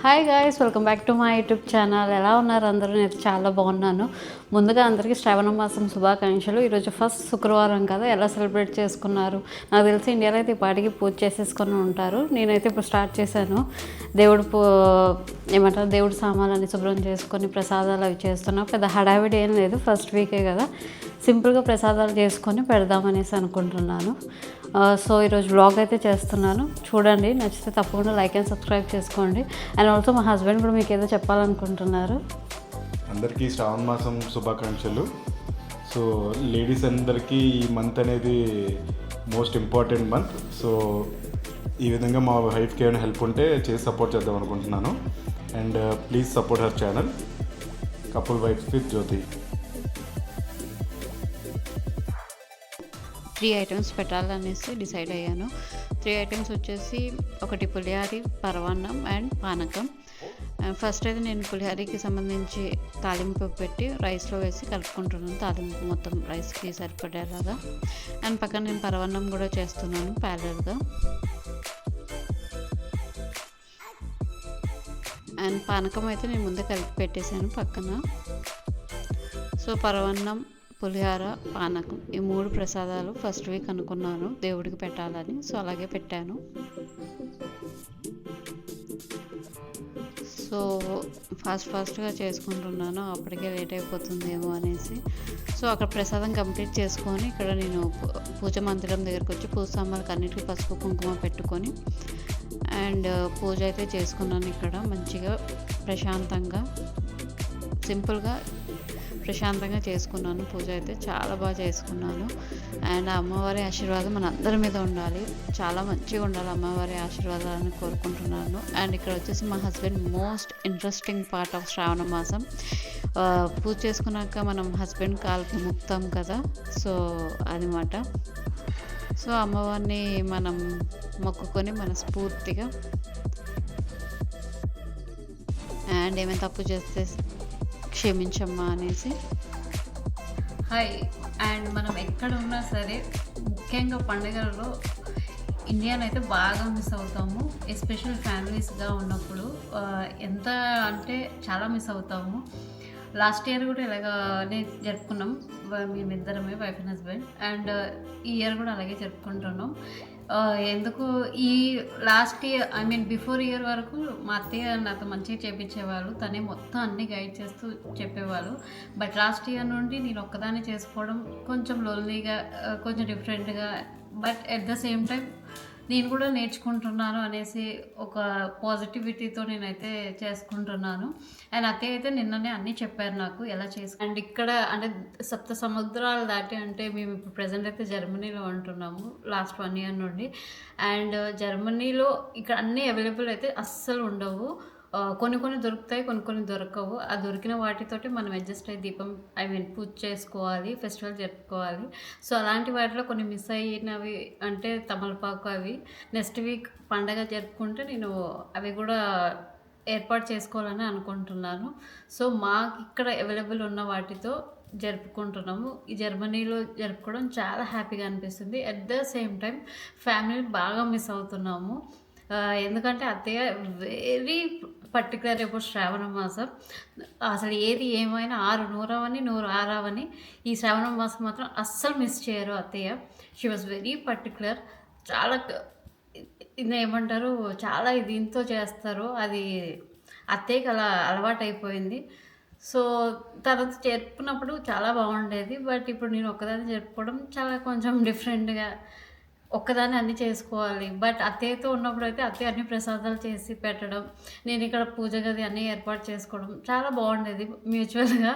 Hi guys, welcome back to my YouTube channel. ఎలా ఉన్నారు అందరూ? నేను చాలా బాగున్నాను. ముందుగా అందరికీ శ్రావణ మాసం శుభాకాంక్షలు. ఈరోజు ఫస్ట్ శుక్రవారం కదా, ఎలా సెలబ్రేట్ చేసుకున్నారు? నాకు తెలిసి ఇండియాలో అయితే ఈ పాటికి పూజ చేసేసుకొని ఉంటారు. నేనైతే ఇప్పుడు స్టార్ట్ చేశాను. దేవుడు సామాన్లన్నీ శుభ్రం చేసుకొని ప్రసాదాలు అవి చేస్తున్నాం. పెద్ద హడావిడి ఏం లేదు, ఫస్ట్ వీకే కదా. సింపుల్గా ప్రసాదాలు చేసుకొని పెడదామనేసి అనుకుంటున్నాను. సో ఈరోజు వ్లాగ్ అయితే చేస్తున్నాను, చూడండి. నచ్చితే తప్పకుండా లైక్ అండ్ సబ్స్క్రైబ్ చేసుకోండి. అండ్ ఆల్సో మా హస్బెండ్ కూడా మీకు ఏదో చెప్పాలనుకుంటున్నారు. అందరికీ శ్రావణ మాసం శుభాకాంక్షలు. సో లేడీస్ అందరికీ ఈ మంత్ అనేది మోస్ట్ ఇంపార్టెంట్ మంత్. సో ఈ విధంగా మా వైఫ్కి ఏమైనా హెల్ప్ ఉంటే చేసి సపోర్ట్ చేద్దాం అనుకుంటున్నాను. And please support her channel couple wifes with Jyothi. 3 items పెట్టాలనేసి డిసైడ్ అయ్యాను. 3 ఐటమ్స్ వచ్చేసి ఒకటి పులిహారి, పరవాన్నం అండ్ పానకం. ఫస్ట్ అయితే నేను పులిహారికి సంబంధించి తాలింపు పెట్టి రైస్లో వేసి కలుపుకుంటున్నాను, తాలింపు మొత్తం రైస్కి సరిపడేలాగా. అండ్ పక్కన నేను పరవాన్నం కూడా చేస్తున్నాను ప్యారల్గా. అండ్ పానకం అయితే నేను ముందే కలిపి పెట్టేశాను పక్కన. సో పరవాన్నం, పులిహార, పానకం ఈ 3 ప్రసాదాలు ఫస్ట్ వీక్ అనుకున్నాను దేవుడికి పెట్టాలని. సో అలాగే పెట్టాను. సో ఫాస్ట్గా చేసుకుంటున్నాను, అప్పటికే లేట్ అయిపోతుందేమో అనేసి. సో అక్కడ ప్రసాదం కంప్లీట్ చేసుకొని ఇక్కడ నేను పూజ మందిరం దగ్గరకు వచ్చి పూజ సామాన్లకు అన్నిటికీ పసుపు కుంకుమ పెట్టుకొని అండ్ పూజ అయితే చేసుకున్నాను. ఇక్కడ మంచిగా ప్రశాంతంగా సింపుల్గా ప్రశాంతంగా చేసుకున్నాను. పూజ అయితే చాలా బాగా చేసుకున్నాను. అండ్ అమ్మవారి ఆశీర్వాదం మన అందరి మీద ఉండాలి, చాలా మంచిగా ఉండాలి అమ్మవారి ఆశీర్వాదాలను కోరుకుంటున్నాను. అండ్ ఇక్కడ వచ్చేసి మా husband most interesting part of Shravana మాసం. పూజ చేసుకున్నాక మనం హస్బెండ్ కాలుకి ముక్తాం కదా, సో అదనమాట. సో అమ్మవారిని మనం మొక్కుకొని మనస్ఫూర్తిగా అండ్ ఏమైనా తప్పు చేస్తే క్షమించమ్మా అనేసి. హాయ్. అండ్ మనం ఎక్కడ ఉన్నా సరే, ముఖ్యంగా పండుగలలో ఇండియాని అయితే బాగా మిస్ అవుతాము. ఎస్పెషల్ ఫ్యామిలీస్గా ఉన్నప్పుడు ఎంత అంటే చాలా మిస్ అవుతాము. లాస్ట్ ఇయర్ కూడా ఇలాగనే జరుపుకున్నాం మేమిద్దరమే, వైఫ్ అండ్ హస్బెండ్. అండ్ ఈ ఇయర్ కూడా అలాగే జరుపుకుంటున్నాం. ఎందుకు ఈ లాస్ట్ ఇయర్ బిఫోర్ ఇయర్ వరకు మా అత్తయ్య నాతో మంచిగా చేపించేవాళ్ళు, తనే మొత్తం అన్నీ గైడ్ చేస్తూ చెప్పేవాళ్ళు. బట్ లాస్ట్ ఇయర్ నుండి నేను ఒక్కదాన్ని చేసుకోవడం కొంచెం లోన్లీగా, కొంచెం డిఫరెంట్గా, but at the same time నేను కూడా నేర్చుకుంటున్నాను అనేసి ఒక పాజిటివిటీతో నేనైతే చేసుకుంటున్నాను. అండ్ అత్తయ్య అయితే నిన్ననే అన్నీ చెప్పారు నాకు ఎలా అండ్ ఇక్కడ అంటే 7 సముద్రాలు దాటి, అంటే మేము ఇప్పుడు ప్రజెంట్ అయితే జర్మనీలో ఉంటున్నాము లాస్ట్ 1 ఇయర్ నుండి. అండ్ జర్మనీలో ఇక్కడ అన్నీ అవైలబుల్ అయితే అస్సలు ఉండవు. కొన్ని దొరుకుతాయి, కొన్ని దొరకవు. ఆ దొరికిన వాటితోటి మనం అడ్జస్ట్ అయ్యి పూజ చేసుకోవాలి, ఫెస్టివల్ జరుపుకోవాలి. సో అలాంటి వాటిలో కొన్ని మిస్ అయినవి అంటే తమలపాకు, అవి నెక్స్ట్ వీక్ పండగ జరుపుకుంటే నేను అవి కూడా ఏర్పాటు చేసుకోవాలని అనుకుంటున్నాను. సో మాకు ఇక్కడ అవైలబుల్ ఉన్న వాటితో జరుపుకుంటున్నాము. ఈ జర్మనీలో జరుపుకోవడం చాలా హ్యాపీగా అనిపిస్తుంది. At the same time family బాగా మిస్ అవుతున్నాము. ఎందుకంటే అత్తయ్య వెరీ పర్టికులర్ ఇప్పుడు శ్రావణ మాసం అసలు ఏది ఏమైనా 100 అవని 106 అవని ఈ శ్రావణ మాసం మాత్రం అస్సలు మిస్ చేయరు అత్తయ్య. She was very particular. చాలా ఇది ఏమంటారు, చాలా దీంతో చేస్తారు. అది అత్తయ్యకి అలా అలవాటు అయిపోయింది. సో తర్వాత జరుపుకున్నప్పుడు చాలా బాగుండేది. బట్ ఇప్పుడు నేను ఒక్కదాన్ని జరుపుకోవడం చాలా కొంచెం డిఫరెంట్గా, ఒక్కదాన్ని అన్నీ చేసుకోవాలి. బట్ అత్తయ్యతో ఉన్నప్పుడు అయితే అత్తయ్య అన్ని ప్రసాదాలు చేసి పెట్టడం, నేను ఇక్కడ పూజ గది అన్నీ ఏర్పాటు చేసుకోవడం చాలా బాగుండేది మ్యూచువల్గా,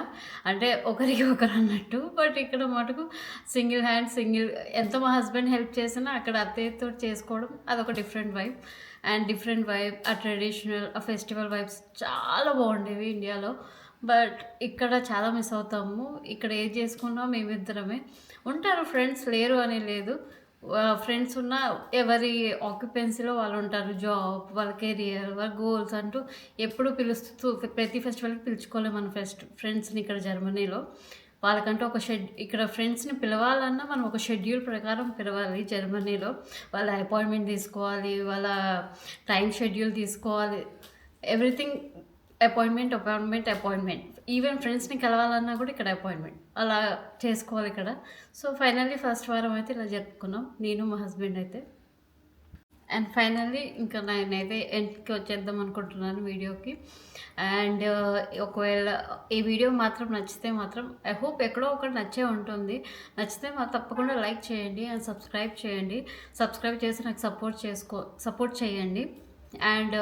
అంటే ఒకరికి ఒకరు అన్నట్టు. బట్ ఇక్కడ మటుకు సింగిల్ ఎంత మా హస్బెండ్ హెల్ప్ చేసినా అక్కడ అత్తయ్యతో చేసుకోవడం అదొక different vibe. And different vibe, ఆ ట్రెడిషనల్, ఆ ఫెస్టివల్ వైబ్స్ చాలా బాగుండేవి ఇండియాలో. బట్ ఇక్కడ చాలా మిస్ అవుతాము. ఇక్కడ ఏది చేసుకున్నా మేమిద్దరమే ఉంటారు, ఫ్రెండ్స్ లేరు అని లేదు. ఫ్రెండ్స్ ఉన్న ఎవరి ఆక్యుపెన్సీలో వాళ్ళు ఉంటారు, జాబ్, వాళ్ళ కెరియర్, వాళ్ళ గోల్స్ అంటూ ఎప్పుడు పిలుస్తూ ప్రతి ఫెస్టివల్కి పిలుచుకోలేము మన ఫ్రెండ్స్ని ఇక్కడ జర్మనీలో. వాళ్ళకంటూ ఇక్కడ ఫ్రెండ్స్ని పిలవాలన్నా మనం ఒక షెడ్యూల్ ప్రకారం పిలవాలి జర్మనీలో. వాళ్ళ అపాయింట్మెంట్ తీసుకోవాలి, వాళ్ళ టైం షెడ్యూల్ తీసుకోవాలి. ఎవ్రీథింగ్ అపాయింట్మెంట్ ఈవెన్ ఫ్రెండ్స్ని కలవాలన్నా కూడా ఇక్కడ అపాయింట్మెంట్ అలా చేసుకోవాలి ఇక్కడ. సో ఫైనల్లీ ఫస్ట్ వారం అయితే ఇలా జరుపుకున్నాం నేను మా హస్బెండ్ అయితే. అండ్ ఫైనల్లీ ఇంకా నేనైతే ఎండ్కి వచ్చేద్దాం అనుకుంటున్నాను వీడియోకి. అండ్ ఒకవేళ ఈ వీడియో మాత్రం నచ్చితే మాత్రం ఐ హోప్ ఎక్కడో ఒకటి నచ్చే ఉంటుంది. నచ్చితే తప్పకుండా లైక్ చేయండి అండ్ సబ్స్క్రైబ్ చేయండి. సబ్స్క్రైబ్ చేసి నాకు సపోర్ట్ చేయండి. అండ్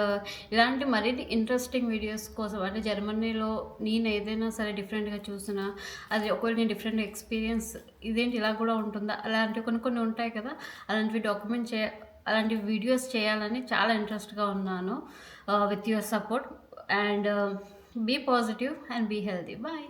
ఇలాంటి మరిన్ని ఇంట్రెస్టింగ్ వీడియోస్ కోసం అంటే జర్మనీలో నేను ఏదైనా సరే డిఫరెంట్గా చూసినా, అది ఒకవేళ నేను డిఫరెంట్ ఎక్స్పీరియన్స్ ఇదేంటి ఇలా కూడా ఉంటుందా అలాంటివి కొన్ని ఉంటాయి కదా, అలాంటి వీడియోస్ చేయాలని చాలా ఇంట్రెస్ట్గా ఉన్నాను with your support. And be positive and be healthy. Bye.